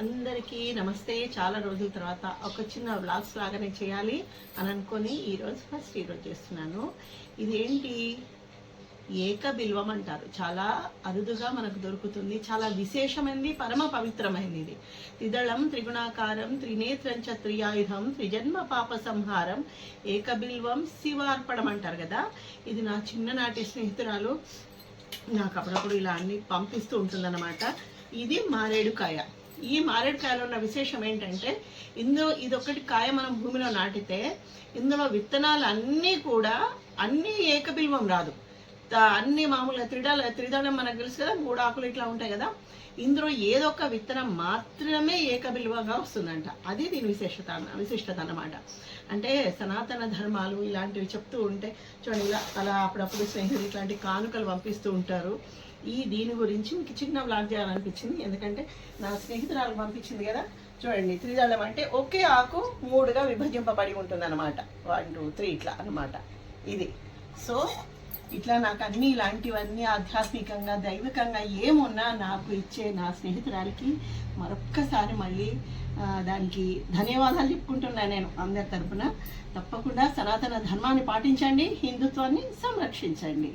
అందరికీ నమస్తే. చాలా రోజుల తర్వాత ఒక చిన్న వ్లాగ్స్ లాగానే చేయాలి అని అనుకొని ఈరోజు చేస్తున్నాను. ఇదేంటి, ఏక బిల్వం అంటారు. చాలా అరుదుగా మనకు దొరుకుతుంది. చాలా విశేషమైనది, పరమ పవిత్రమైనది. ఇది త్రిదళం త్రిగుణాకారం త్రినేత్రం చ త్రియాయుధం త్రిజన్మ పాప సంహారం ఏక బిల్వం శివార్పణం అంటారు కదా. ఇది నా చిన్ననాటి స్నేహితురాలు నాకు అప్పుడప్పుడు ఇలా అన్ని పంపిస్తూ ఉంటుందన్నమాట. ఇది మారేడుకాయ. ఈ మారేడుకాయలో ఉన్న విశేషం ఏంటంటే, ఇదొకటి కాయ మనం భూమిలో నాటితే ఇందులో విత్తనాలు అన్నీ కూడా అన్నీ ఏకబిల్వం రాదు. అన్ని మామూలుగా త్రిదళం మనకు తెలుసు కదా, 3 ఆకులు ఇట్లా ఉంటాయి కదా. ఇందులో ఏదో ఒక విత్తనం మాత్రమే ఏకబిల్వగా వస్తుందంట. అది దీని విశిష్టత అన్నమాట. అంటే సనాతన ధర్మాలు ఇలాంటివి చెప్తూ ఉంటే చూడండి, ఇలా అలా అప్పుడప్పుడు స్నేహితులు ఇట్లాంటి కానుకలు పంపిస్తూ ఉంటారు. దీని గురించి మీకు చిన్న వ్లాగ్ చేయాలనిపించింది. ఎందుకంటే నా స్నేహితురాలు పంపించింది కదా. చూడండి, త్రిదళం అంటే ఒకే ఆకు 3గా విభజింపబడి ఉంటుంది అనమాట. 1 2 3 ఇట్లా అనమాట ఇది. సో ఇట్లా నాకు అన్ని ఇలాంటివన్నీ ఆధ్యాత్మికంగా దైవికంగా ఏమున్నా నాకు ఇచ్చే నా స్నేహితురాలికి మరొక్కసారి మళ్ళీ దానికి ధన్యవాదాలు చెప్పుకుంటున్నాను నేను అందరి తరపున. తప్పకుండా సనాతన ధర్మాన్ని పాటించండి, హిందుత్వాన్ని సంరక్షించండి.